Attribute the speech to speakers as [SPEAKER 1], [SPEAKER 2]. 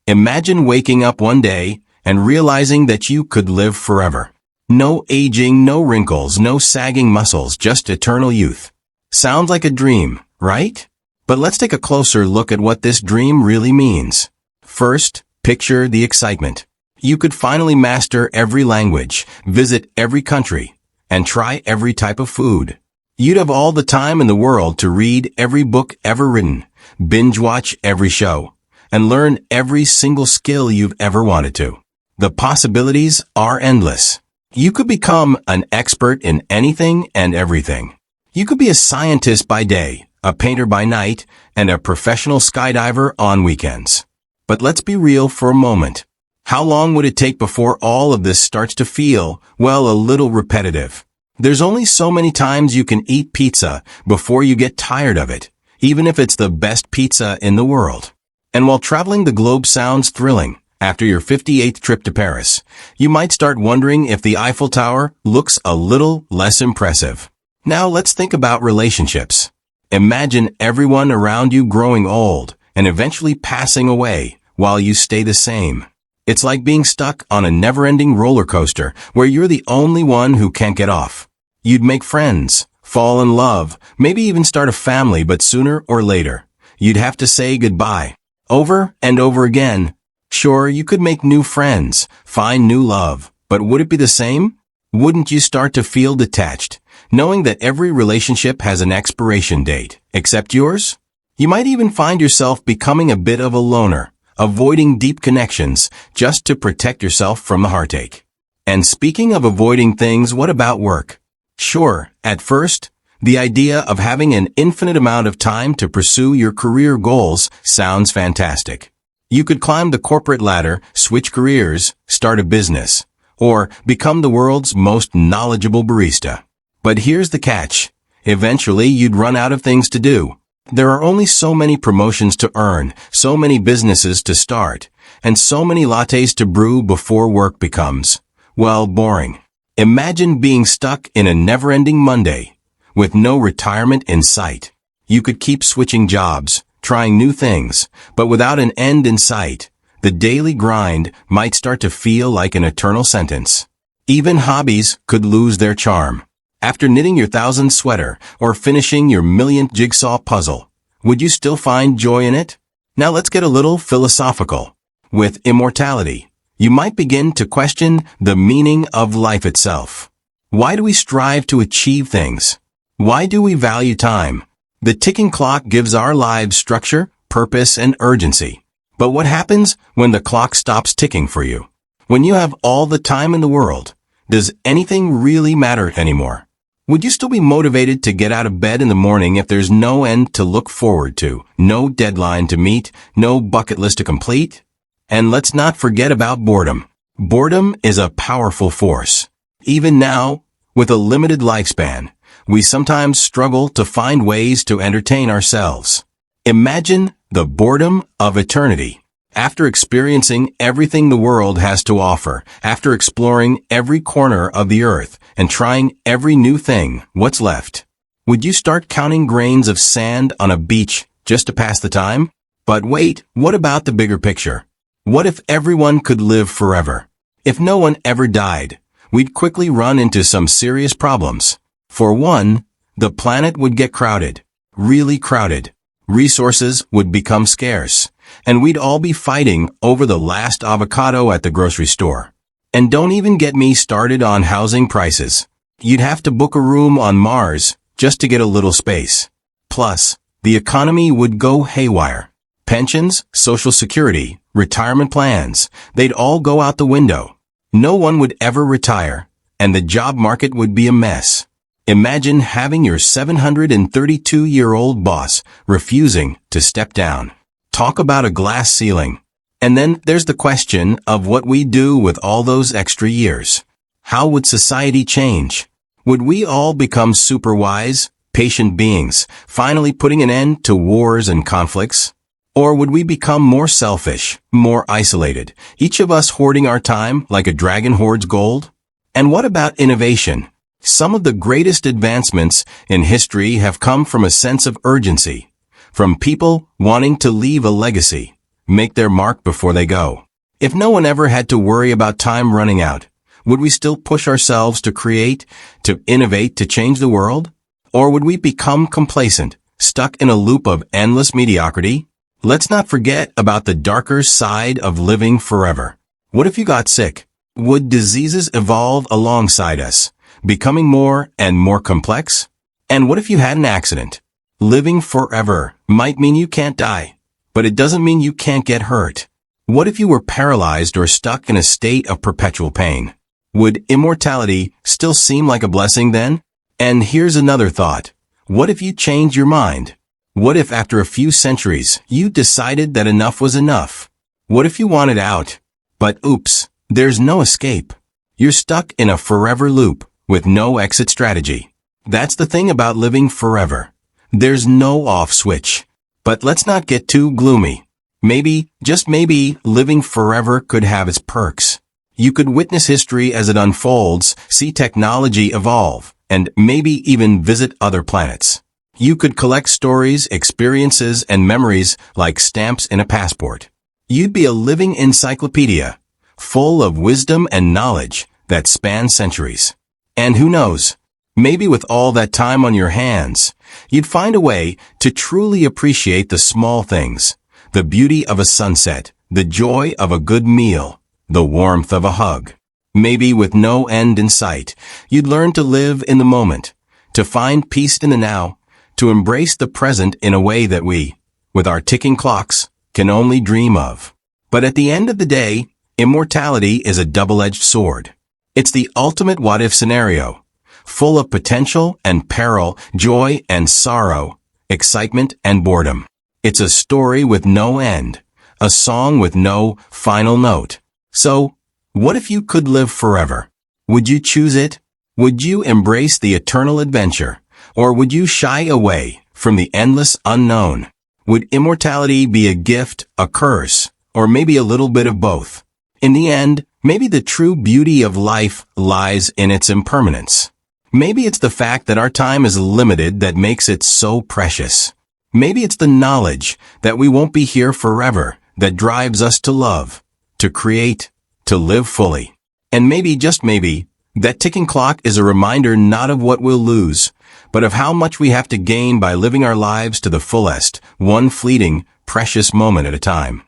[SPEAKER 1] Imagine waking up one day and realizing that you could live forever. No aging, no wrinkles, no sagging muscles, just eternal youth. Sounds like a dream, right? But let's take a closer look at what this dream really means. First, picture the excitement. You could finally master every language, visit every country, and try every type of food. You'd have all the time in the world to read every book ever written, binge watch every show, and learn every single skill you've ever wanted to. The possibilities are endless. You could become an expert in anything and everything. You could be a scientist by day, a painter by night, and a professional skydiver on weekends. But let's be real for a moment. How long would it take before all of this starts to feel, well, a little repetitive? There's only so many times you can eat pizza before you get tired of it, even if it's the best pizza in the world. And while traveling the globe sounds thrilling, after your 58th trip to Paris, you might start wondering if the Eiffel Tower looks a little less impressive. Now let's think about relationships. Imagine everyone around you growing old and eventually passing away while you stay the same. It's like being stuck on a never-ending roller coaster where you're the only one who can't get off. You'd make friends, fall in love, maybe even start a family, but sooner or later, you'd have to say goodbye. Over and over again. Sure, you could make new friends, find new love, but would it be the same? Wouldn't you start to feel detached, knowing that every relationship has an expiration date, except yours? You might even find yourself becoming a bit of a loner, avoiding deep connections just to protect yourself from the heartache. And speaking of avoiding things, what about work? Sure, at first, the idea of having an infinite amount of time to pursue your career goals sounds fantastic. You could climb the corporate ladder, switch careers, start a business, or become the world's most knowledgeable barista. But here's the catch. Eventually, you'd run out of things to do. There are only so many promotions to earn, so many businesses to start, and so many lattes to brew before work becomes, well, boring. Imagine being stuck in a never-ending Monday, with no retirement in sight. You could keep switching jobs, trying new things, but without an end in sight. The daily grind might start to feel like an eternal sentence. Even hobbies could lose their charm. After knitting your 1,000th sweater or finishing your 1,000,000th jigsaw puzzle, would you still find joy in it? Now let's get a little philosophical. With immortality, you might begin to question the meaning of life itself. Why do we strive to achieve things? Why do we value time? The ticking clock gives our lives structure, purpose, and urgency. But what happens when the clock stops ticking for you? When you have all the time in the world, does anything really matter anymore? Would you still be motivated to get out of bed in the morning if there's no end to look forward to, no deadline to meet, no bucket list to complete? And let's not forget about boredom. Boredom is a powerful force. Even now, with a limited lifespan, we sometimes struggle to find ways to entertain ourselves. Imagine the boredom of eternity. After experiencing everything the world has to offer, after exploring every corner of the earth and trying every new thing, what's left? Would you start counting grains of sand on a beach just to pass the time? But wait, what about the bigger picture? What if everyone could live forever? If no one ever died, we'd quickly run into some serious problems. For one, the planet would get crowded, really crowded. Resources would become scarce, and we'd all be fighting over the last avocado at the grocery store. And don't even get me started on housing prices. You'd have to book a room on Mars just to get a little space. Plus, the economy would go haywire. Pensions, Social Security, retirement plans, they'd all go out the window. No one would ever retire, and the job market would be a mess. Imagine having your 732-year-old boss refusing to step down. Talk about a glass ceiling. And then there's the question of what we do with all those extra years. How would society change? Would we all become super wise, patient beings, finally putting an end to wars and conflicts? Or would we become more selfish, more isolated, each of us hoarding our time like a dragon hoards gold? And what about innovation? Some of the greatest advancements in history have come from a sense of urgency, from people wanting to leave a legacy, make their mark before they go. If no one ever had to worry about time running out, would we still push ourselves to create, to innovate, to change the world? Or would we become complacent, stuck in a loop of endless mediocrity? Let's not forget about the darker side of living forever. What if you got sick? Would diseases evolve alongside us, becoming more and more complex? And what if you had an accident? Living forever might mean you can't die, but it doesn't mean you can't get hurt. What if you were paralyzed or stuck in a state of perpetual pain? Would immortality still seem like a blessing then? And here's another thought. What if you changed your mind? What if after a few centuries you decided that enough was enough? What if you wanted out? But oops, there's no escape. You're stuck in a forever loop with no exit strategy. That's the thing about living forever. There's no off switch. But let's not get too gloomy. Maybe, just maybe, living forever could have its perks. You could witness history as it unfolds, see technology evolve, and maybe even visit other planets. You could collect stories, experiences, and memories like stamps in a passport. You'd be a living encyclopedia, full of wisdom and knowledge that span centuries. And who knows, maybe with all that time on your hands, you'd find a way to truly appreciate the small things, the beauty of a sunset, the joy of a good meal, the warmth of a hug. Maybe with no end in sight, you'd learn to live in the moment, to find peace in the now, to embrace the present in a way that we, with our ticking clocks, can only dream of. But at the end of the day, immortality is a double-edged sword. It's the ultimate what-if scenario, full of potential and peril, joy and sorrow, excitement and boredom. It's a story with no end, a song with no final note. So, what if you could live forever? Would you choose it? Would you embrace the eternal adventure? Or would you shy away from the endless unknown? Would immortality be a gift, a curse, or maybe a little bit of both? In the end, maybe the true beauty of life lies in its impermanence. Maybe it's the fact that our time is limited that makes it so precious. Maybe it's the knowledge that we won't be here forever that drives us to love, to create, to live fully. And maybe, just maybe, that ticking clock is a reminder not of what we'll lose, but of how much we have to gain by living our lives to the fullest, one fleeting, precious moment at a time.